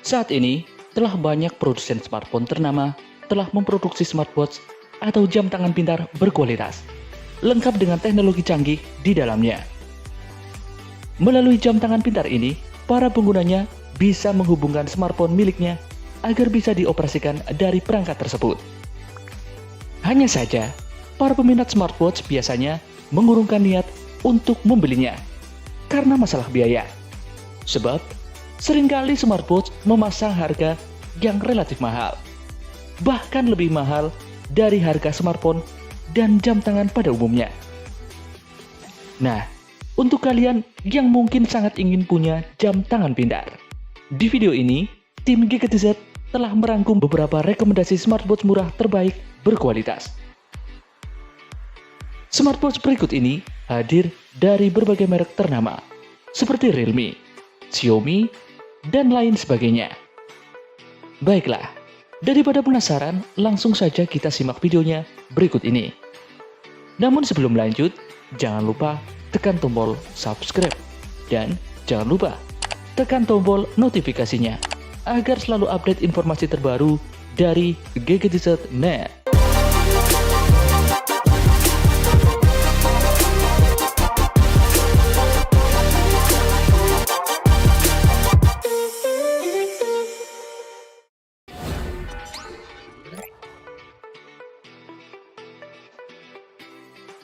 Saat ini, telah banyak produsen smartphone ternama telah memproduksi smartwatch atau jam tangan pintar berkualitas, lengkap dengan teknologi canggih di dalamnya. Melalui jam tangan pintar ini, para penggunanya bisa menghubungkan smartphone miliknya agar bisa dioperasikan dari perangkat tersebut. Hanya saja, para peminat smartwatch biasanya mengurungkan niat untuk membelinya karena masalah biaya. Sebab, seringkali smartwatch memasang harga yang relatif mahal, bahkan lebih mahal dari harga smartphone dan jam tangan pada umumnya. Nah, untuk kalian yang mungkin sangat ingin punya jam tangan pintar, di video ini, tim GGTZ telah merangkum beberapa rekomendasi smartwatch murah terbaik berkualitas. Smartwatch berikut ini hadir dari berbagai merek ternama, seperti Realme, Xiaomi, dan lain sebagainya. Baiklah, daripada penasaran, langsung saja kita simak videonya berikut ini. Namun sebelum lanjut, jangan lupa tekan tombol subscribe dan jangan lupa tekan tombol notifikasinya agar selalu update informasi terbaru dari GGTZ.net.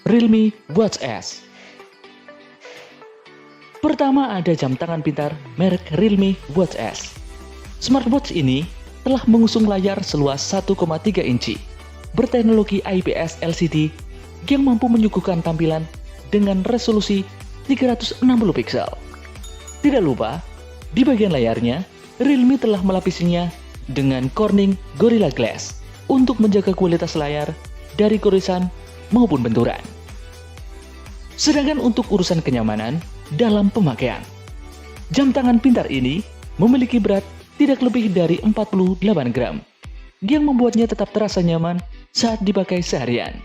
Realme Watch S. Pertama ada jam tangan pintar merek Realme Watch S. Smartwatch ini telah mengusung layar seluas 1,3 inci berteknologi IPS LCD yang mampu menyuguhkan tampilan dengan resolusi 360 piksel. Tidak lupa, di bagian layarnya, Realme telah melapisinya dengan Corning Gorilla Glass untuk menjaga kualitas layar dari gorisan maupun benturan. Sedangkan untuk urusan kenyamanan dalam pemakaian, jam tangan pintar ini memiliki berat tidak lebih dari 48 gram, yang membuatnya tetap terasa nyaman saat dipakai seharian.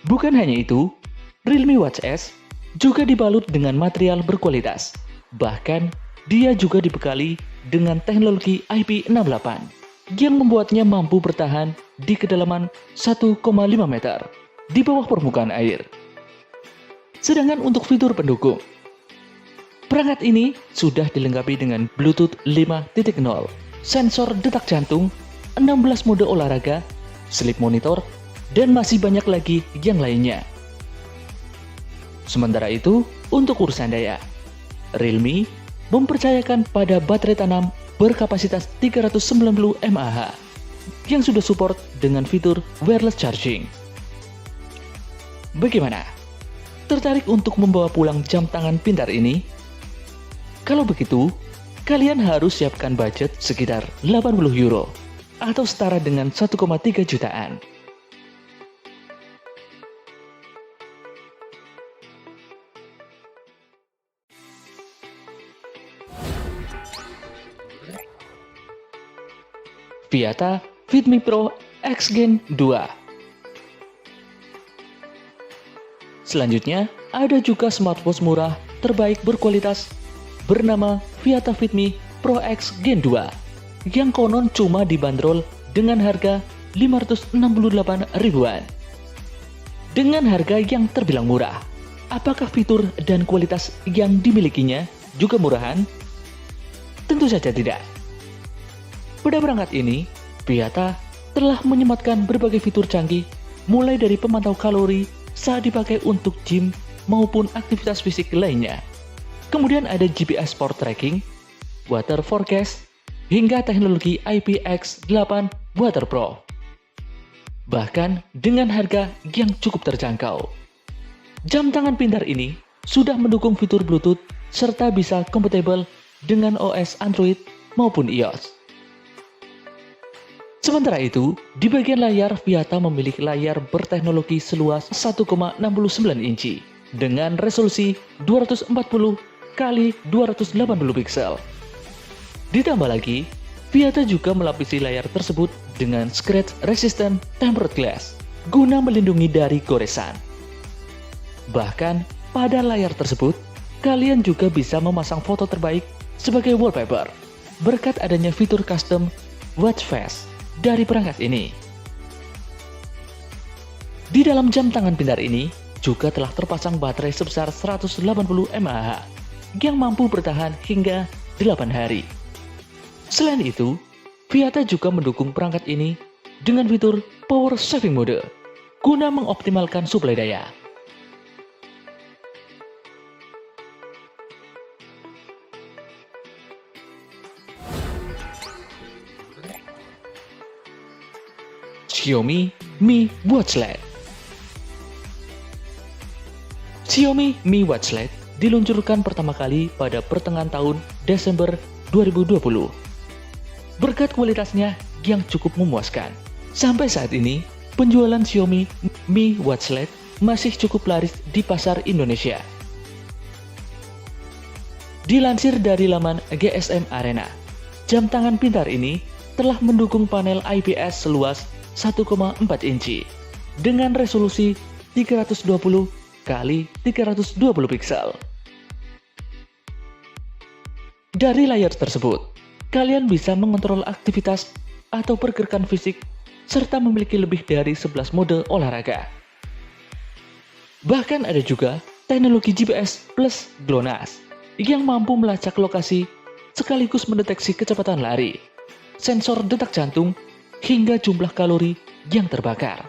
Bukan hanya itu, Realme Watch S juga dibalut dengan material berkualitas. Bahkan, dia juga dibekali dengan teknologi IP68 yang membuatnya mampu bertahan di kedalaman 1,5 meter di bawah permukaan air. Sedangkan untuk fitur pendukung, perangkat ini sudah dilengkapi dengan Bluetooth 5.0, sensor detak jantung, 16 mode olahraga, sleep monitor, dan masih banyak lagi yang lainnya. Sementara itu, untuk urusan daya, Realme mempercayakan pada baterai tanam berkapasitas 390 mAh yang sudah support dengan fitur wireless charging. Bagaimana? Tertarik untuk membawa pulang jam tangan pintar ini? Kalau begitu, kalian harus siapkan budget sekitar 80 euro atau setara dengan 1,3 jutaan. Viata Fitme Pro X Gen 2. Selanjutnya, ada juga smartwatch murah terbaik berkualitas bernama Viata Fitme Pro X Gen 2 yang konon cuma dibanderol dengan harga 568 ribuan. Dengan harga yang terbilang murah, apakah fitur dan kualitas yang dimilikinya juga murahan? Tentu saja tidak. Pada perangkat ini, Viata telah menyematkan berbagai fitur canggih mulai dari pemantau kalori saat dipakai untuk gym maupun aktivitas fisik lainnya. Kemudian ada GPS Sport Tracking, Water Forecast, hingga teknologi IPX8 Waterproof. Bahkan dengan harga yang cukup terjangkau. Jam tangan pintar ini sudah mendukung fitur Bluetooth serta bisa kompatibel dengan OS Android maupun iOS. Sementara itu, di bagian layar, Viata memiliki layar berteknologi seluas 1,69 inci dengan resolusi 240 x 280 piksel. Ditambah lagi, Viata juga melapisi layar tersebut dengan scratch resistant tempered glass guna melindungi dari goresan. Bahkan, pada layar tersebut, kalian juga bisa memasang foto terbaik sebagai wallpaper berkat adanya fitur custom watch face dari perangkat ini. Di dalam jam tangan pintar ini juga telah terpasang baterai sebesar 180 mAh yang mampu bertahan hingga 8 hari. Selain itu, Viata juga mendukung perangkat ini dengan fitur power saving mode guna mengoptimalkan suplai daya. Xiaomi Mi Watch LED. Xiaomi Mi Watch LED diluncurkan pertama kali pada pertengahan tahun Desember 2020. Berkat kualitasnya yang cukup memuaskan, sampai saat ini penjualan Xiaomi Mi Watch LED masih cukup laris di pasar Indonesia. Dilansir dari laman GSM Arena, jam tangan pintar ini telah mendukung panel IPS seluas 1,4 inci dengan resolusi 320 x 320 pixel. Dari layar tersebut, kalian bisa mengontrol aktivitas atau pergerakan fisik serta memiliki lebih dari 11 mode olahraga. Bahkan ada juga teknologi GPS plus GLONASS yang mampu melacak lokasi sekaligus mendeteksi kecepatan lari, sensor detak jantung, hingga jumlah kalori yang terbakar.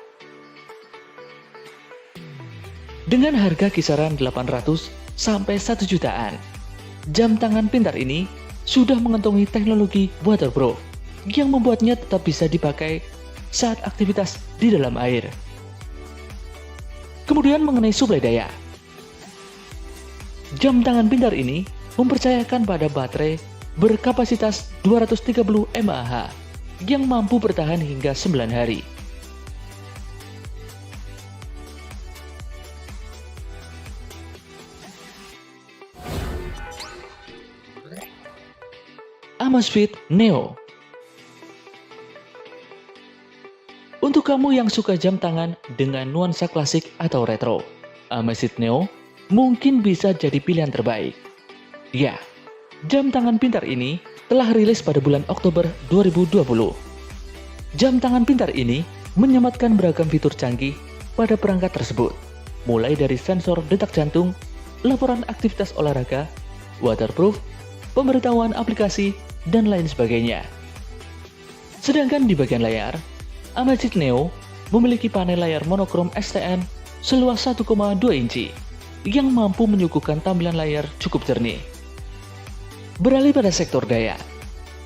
Dengan harga kisaran 800 sampai 1 jutaan, jam tangan pintar ini sudah mengantongi teknologi waterproof yang membuatnya tetap bisa dipakai saat aktivitas di dalam air. Kemudian mengenai suplai daya, jam tangan pintar ini mempercayakan pada baterai berkapasitas 230 mAh yang mampu bertahan hingga 9 hari. Amazfit Neo. Untuk kamu yang suka jam tangan dengan nuansa klasik atau retro, Amazfit Neo mungkin bisa jadi pilihan terbaik. Ya, jam tangan pintar ini telah rilis pada bulan Oktober 2020. Jam tangan pintar ini menyematkan beragam fitur canggih pada perangkat tersebut, mulai dari sensor detak jantung, laporan aktivitas olahraga, waterproof, pemberitahuan aplikasi, dan lain sebagainya. Sedangkan di bagian layar, Amazfit Neo memiliki panel layar monokrom STN seluas 1,2 inci yang mampu menyuguhkan tampilan layar cukup jernih. Beralih pada sektor daya,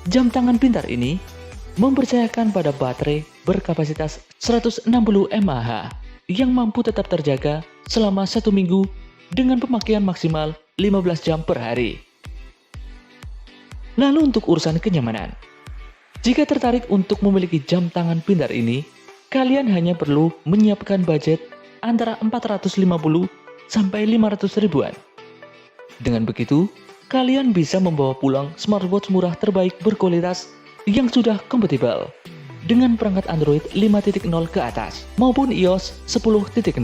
jam tangan pintar ini mempercayakan pada baterai berkapasitas 160 mAh yang mampu tetap terjaga selama 1 minggu dengan pemakaian maksimal 15 jam per hari. Lalu untuk urusan kenyamanan, jika tertarik untuk memiliki jam tangan pintar ini, kalian hanya perlu menyiapkan budget antara 450 sampai 500 ribuan. Dengan begitu, kalian bisa membawa pulang smartwatch murah terbaik berkualitas yang sudah kompatibel dengan perangkat Android 5.0 ke atas maupun iOS 10.0.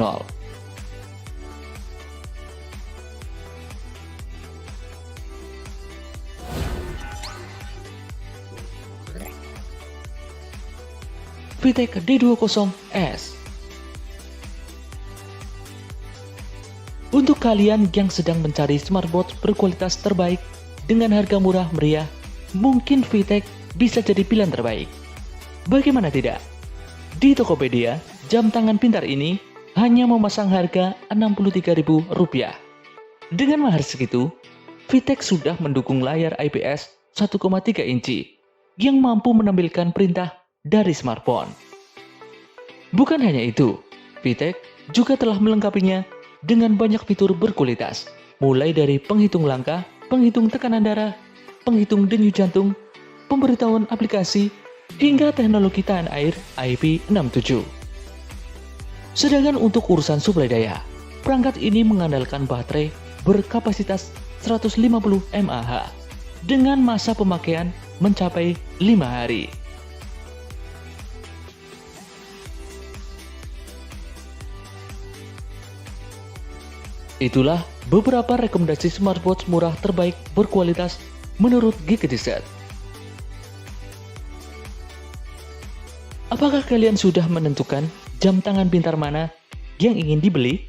VTech D20S. Untuk kalian yang sedang mencari smartwatch berkualitas terbaik dengan harga murah meriah, mungkin VTech bisa jadi pilihan terbaik. Bagaimana tidak? Di Tokopedia, jam tangan pintar ini hanya memasang harga Rp63.000. Dengan mahar segitu, VTech sudah mendukung layar IPS 1,3 inci yang mampu menampilkan perintah dari smartphone. Bukan hanya itu, VTech juga telah melengkapinya dengan banyak fitur berkualitas, mulai dari penghitung langkah, penghitung tekanan darah, penghitung denyut jantung, pemberitahuan aplikasi, hingga teknologi tahan air IP67. Sedangkan untuk urusan suplai daya, perangkat ini mengandalkan baterai berkapasitas 150 mAh dengan masa pemakaian mencapai 5 hari. Itulah beberapa rekomendasi smartwatch murah terbaik berkualitas menurut GigaDesert. Apakah kalian sudah menentukan jam tangan pintar mana yang ingin dibeli?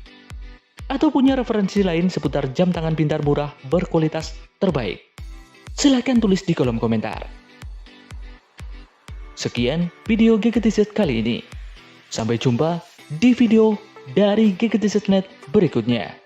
Atau punya referensi lain seputar jam tangan pintar murah berkualitas terbaik? Silahkan tulis di kolom komentar. Sekian video GGTZ kali ini. Sampai jumpa di video dari GGTZ.net berikutnya.